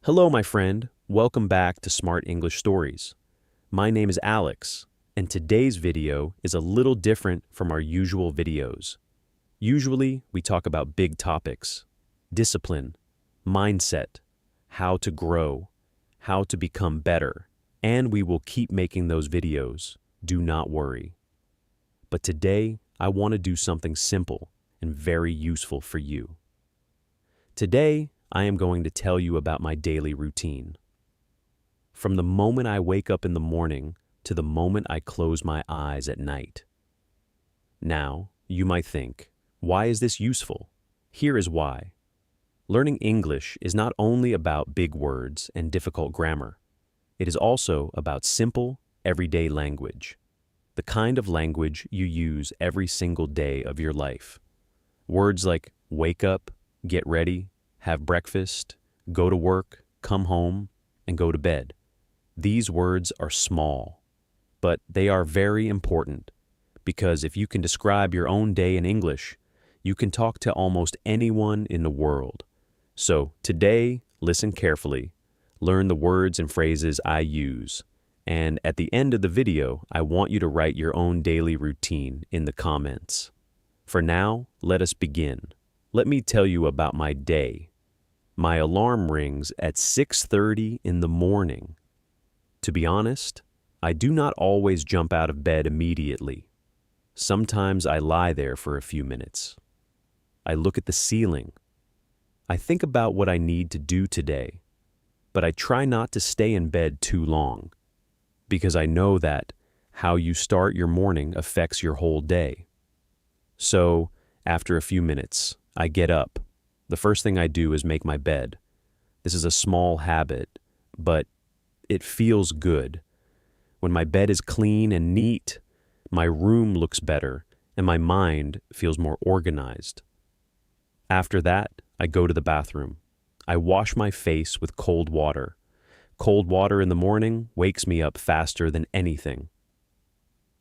Hello, my friend. Welcome back to Smart English Stories. My name is Alex, and today's video is a little different from our usual videos. Usually, we talk about big topics: discipline, mindset, how to grow, how to become better, and we will keep making those videos. Do not worry. But today, I want to do something simple and very useful for you. Today, I am going to tell you about my daily routine. From the moment I wake up in the morning to the moment I close my eyes at night. Now, you might think, why is this useful? Here is why. Learning English is not only about big words and difficult grammar. It is also about simple, everyday language. The kind of language you use every single day of your life. Words like wake up, get ready, have breakfast, go to work, come home, and go to bed. These words are small, but they are very important because if you can describe your own day in English, you can talk to almost anyone in the world. So today, listen carefully, learn the words and phrases I use, and at the end of the video, I want you to write your own daily routine in the comments. For now, let us begin. Let me tell you about my day. My alarm rings at 6:30 in the morning. To be honest, I do not always jump out of bed immediately. Sometimes I lie there for a few minutes. I look at the ceiling. I think about what I need to do today, but I try not to stay in bed too long, because I know that how you start your morning affects your whole day. So, after a few minutes, I get up. The first thing I do is make my bed. This is a small habit, but it feels good. When my bed is clean and neat, my room looks better and my mind feels more organized. After that, I go to the bathroom. I wash my face with cold water. Cold water in the morning wakes me up faster than anything.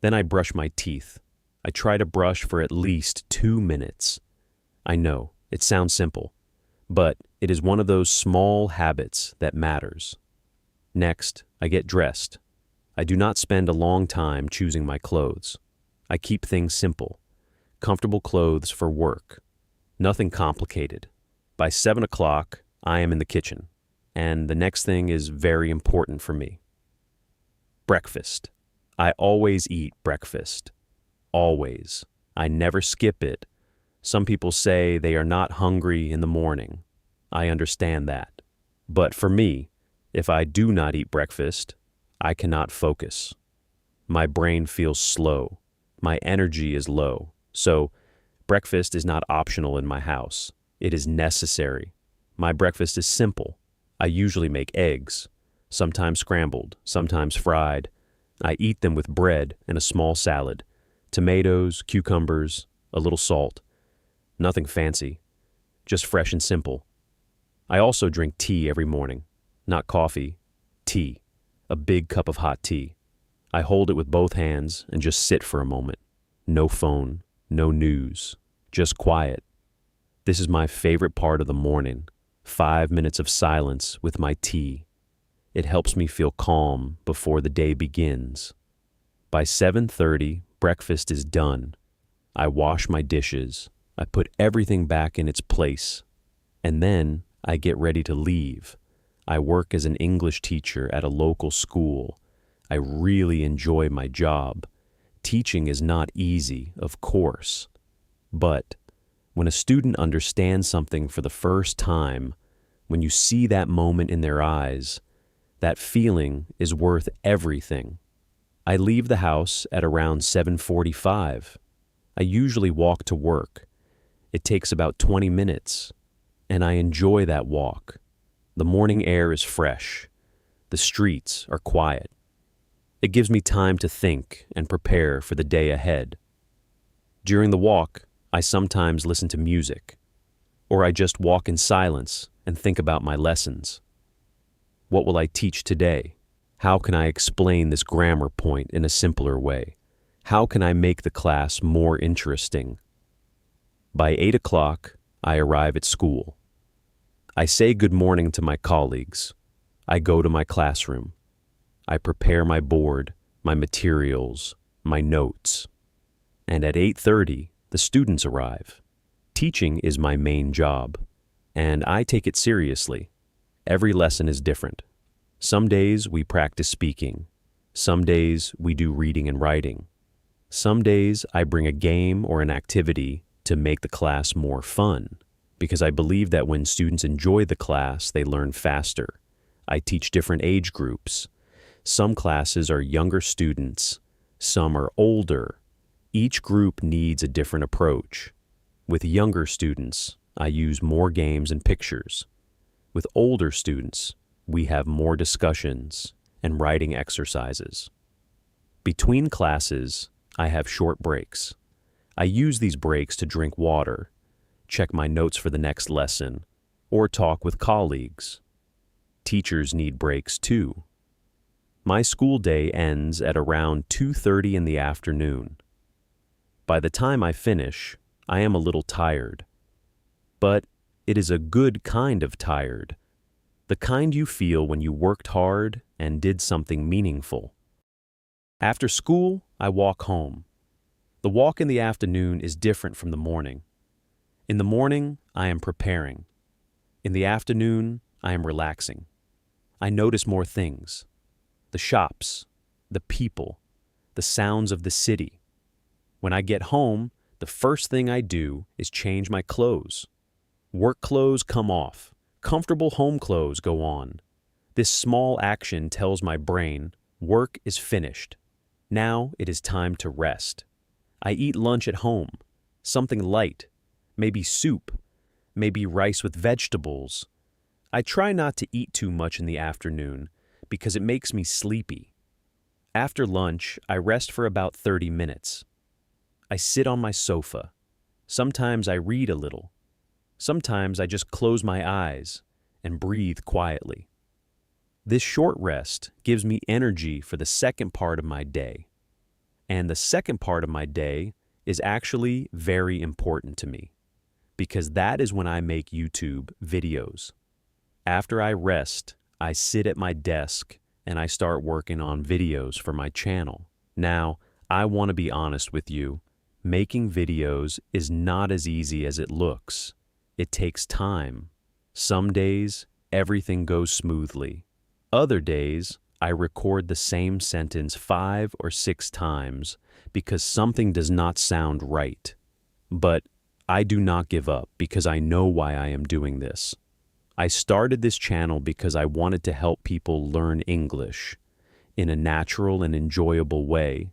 Then I brush my teeth. I try to brush for at least 2 minutes. I know, it sounds simple, but it is one of those small habits that matters. Next, I get dressed. I do not spend a long time choosing my clothes. I keep things simple. Comfortable clothes for work. Nothing complicated. By 7 o'clock, I am in the kitchen, and the next thing is very important for me. Breakfast. I always eat breakfast. Always. I never skip it. Some people say they are not hungry in the morning. I understand that. But for me, if I do not eat breakfast, I cannot focus. My brain feels slow. My energy is low. So, breakfast is not optional in my house. It is necessary. My breakfast is simple. I usually make eggs, sometimes scrambled, sometimes fried. I eat them with bread and a small salad, tomatoes, cucumbers, a little salt. Nothing fancy, just fresh and simple. I also drink tea every morning. Not coffee, tea. A big cup of hot tea. I hold it with both hands and just sit for a moment. No phone, no news, just quiet. This is my favorite part of the morning. 5 minutes of silence with my tea. It helps me feel calm before the day begins. By 7:30, breakfast is done. I wash my dishes. I put everything back in its place. And then I get ready to leave. I work as an English teacher at a local school. I really enjoy my job. Teaching is not easy, of course. But when a student understands something for the first time, when you see that moment in their eyes, that feeling is worth everything. I leave the house at around 7:45. I usually walk to work. It takes about 20 minutes, and I enjoy that walk. The morning air is fresh. The streets are quiet. It gives me time to think and prepare for the day ahead. During the walk, I sometimes listen to music, or I just walk in silence and think about my lessons. What will I teach today? How can I explain this grammar point in a simpler way? How can I make the class more interesting? By 8 o'clock, I arrive at school. I say good morning to my colleagues. I go to my classroom. I prepare my board, my materials, my notes. And at 8:30, the students arrive. Teaching is my main job, and I take it seriously. Every lesson is different. Some days we practice speaking. Some days we do reading and writing. Some days I bring a game or an activity to make the class more fun, because I believe that when students enjoy the class, they learn faster. I teach different age groups. Some classes are younger students, some are older. Each group needs a different approach. With younger students, I use more games and pictures. With older students, we have more discussions and writing exercises. Between classes, I have short breaks. I use these breaks to drink water, check my notes for the next lesson, or talk with colleagues. Teachers need breaks too. My school day ends at around 2:30 in the afternoon. By the time I finish, I am a little tired. But it is a good kind of tired. The kind you feel when you worked hard and did something meaningful. After school, I walk home. The walk in the afternoon is different from the morning. In the morning, I am preparing. In the afternoon, I am relaxing. I notice more things. The shops, the people, the sounds of the city. When I get home, the first thing I do is change my clothes. Work clothes come off. Comfortable home clothes go on. This small action tells my brain, work is finished. Now it is time to rest. I eat lunch at home, something light, maybe soup, maybe rice with vegetables. I try not to eat too much in the afternoon because it makes me sleepy. After lunch, I rest for about 30 minutes. I sit on my sofa. Sometimes I read a little. Sometimes I just close my eyes and breathe quietly. This short rest gives me energy for the second part of my day. And the second part of my day is actually very important to me, because that is when I make YouTube videos. After I rest, I sit at my desk and I start working on videos for my channel. Now, I want to be honest with you. Making videos is not as easy as it looks. It takes time. Some days, everything goes smoothly. Other days, I record the same sentence 5 or 6 times because something does not sound right. But I do not give up because I know why I am doing this. I started this channel because I wanted to help people learn English in a natural and enjoyable way.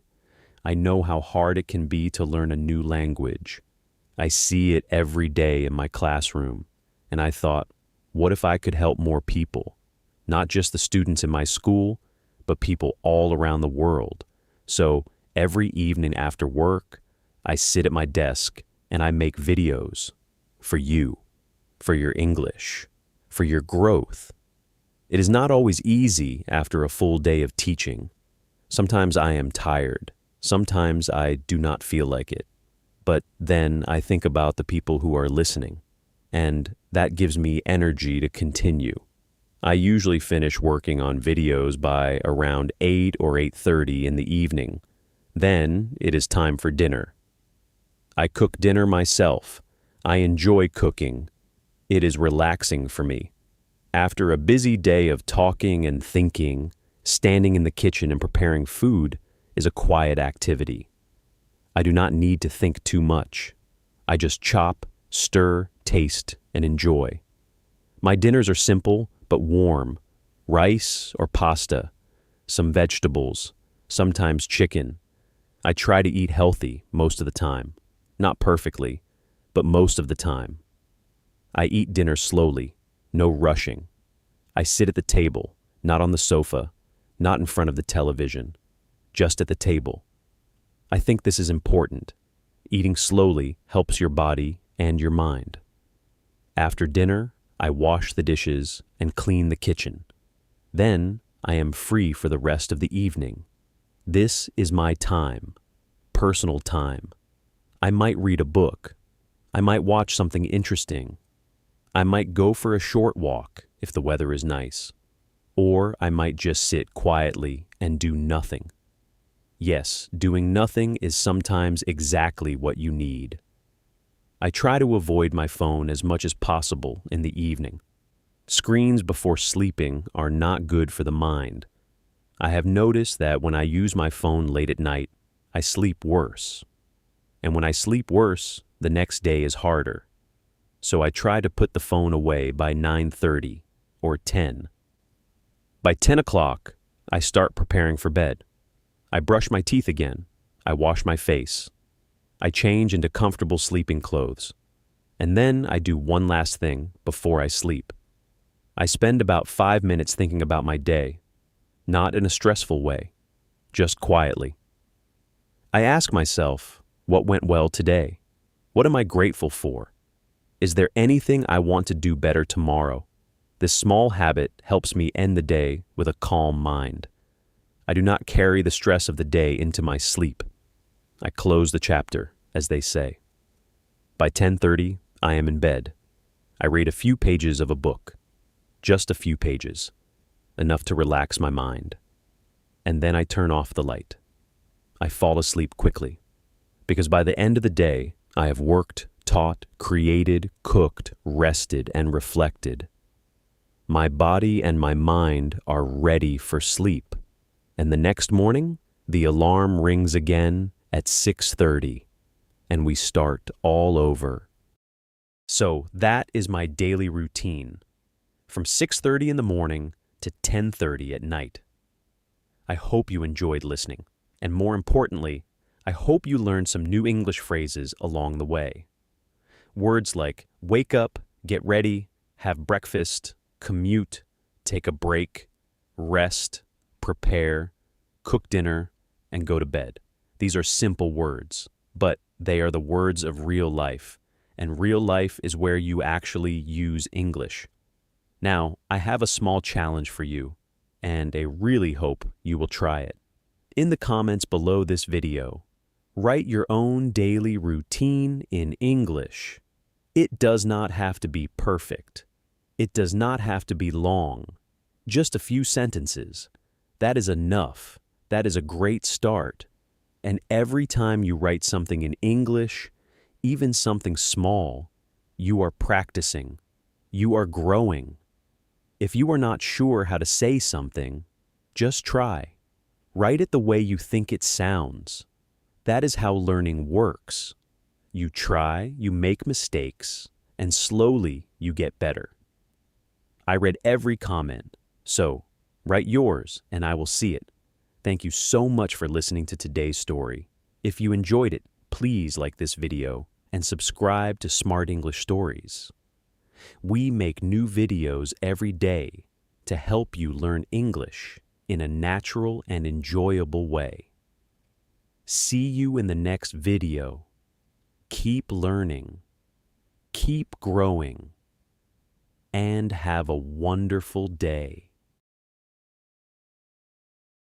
I know how hard it can be to learn a new language. I see it every day in my classroom, and I thought, what if I could help more people? Not just the students in my school, but people all around the world. So every evening after work, I sit at my desk and I make videos for you, for your English, for your growth. It is not always easy after a full day of teaching. Sometimes I am tired. Sometimes I do not feel like it. But then I think about the people who are listening, and that gives me energy to continue. I usually finish working on videos by around 8 or 8:30 in the evening. Then it is time for dinner. I cook dinner myself. I enjoy cooking. It is relaxing for me. After a busy day of talking and thinking, standing in the kitchen and preparing food is a quiet activity. I do not need to think too much. I just chop, stir, taste, and enjoy. My dinners are simple but warm. Rice or pasta, some vegetables, sometimes chicken. I try to eat healthy most of the time. Not perfectly, but most of the time. I eat dinner slowly, no rushing. I sit at the table, not on the sofa, not in front of the television, just at the table. I think this is important. Eating slowly helps your body and your mind. After dinner, I wash the dishes and clean the kitchen. Then I am free for the rest of the evening. This is my time, personal time. I might read a book. I might watch something interesting. I might go for a short walk if the weather is nice, or I might just sit quietly and do nothing. Yes, doing nothing is sometimes exactly what you need. I try to avoid my phone as much as possible in the evening. Screens before sleeping are not good for the mind. I have noticed that when I use my phone late at night, I sleep worse. And when I sleep worse, the next day is harder. So I try to put the phone away by 9:30 or 10. By 10 o'clock, I start preparing for bed. I brush my teeth again. I wash my face. I change into comfortable sleeping clothes. And then I do one last thing before I sleep. I spend about 5 minutes thinking about my day, not in a stressful way, just quietly. I ask myself, what went well today? What am I grateful for? Is there anything I want to do better tomorrow? This small habit helps me end the day with a calm mind. I do not carry the stress of the day into my sleep. I close the chapter, as they say. By 10:30, I am in bed. I read a few pages of a book. Just a few pages, enough to relax my mind. And then I turn off the light. I fall asleep quickly, because by the end of the day, I have worked, taught, created, cooked, rested, and reflected. My body and my mind are ready for sleep. And the next morning, the alarm rings again at 6:30, and we start all over. So that is my daily routine, from 6:30 in the morning to 10:30 at night. I hope you enjoyed listening, and more importantly, I hope you learned some new English phrases along the way. Words like wake up, get ready, have breakfast, commute, take a break, rest, prepare, cook dinner, and go to bed. These are simple words, but they are the words of real life, and real life is where you actually use English. Now, I have a small challenge for you, and I really hope you will try it. In the comments below this video, write your own daily routine in English. It does not have to be perfect. It does not have to be long. Just a few sentences. That is enough. That is a great start. And every time you write something in English, even something small, you are practicing. You are growing. If you are not sure how to say something, just try. Write it the way you think it sounds. That is how learning works. You try, you make mistakes, and slowly you get better. I read every comment, so write yours and I will see it. Thank you so much for listening to today's story. If you enjoyed it, please like this video and subscribe to Smart English Stories. We make new videos every day to help you learn English in a natural and enjoyable way. See you in the next video. Keep learning, keep growing, and have a wonderful day.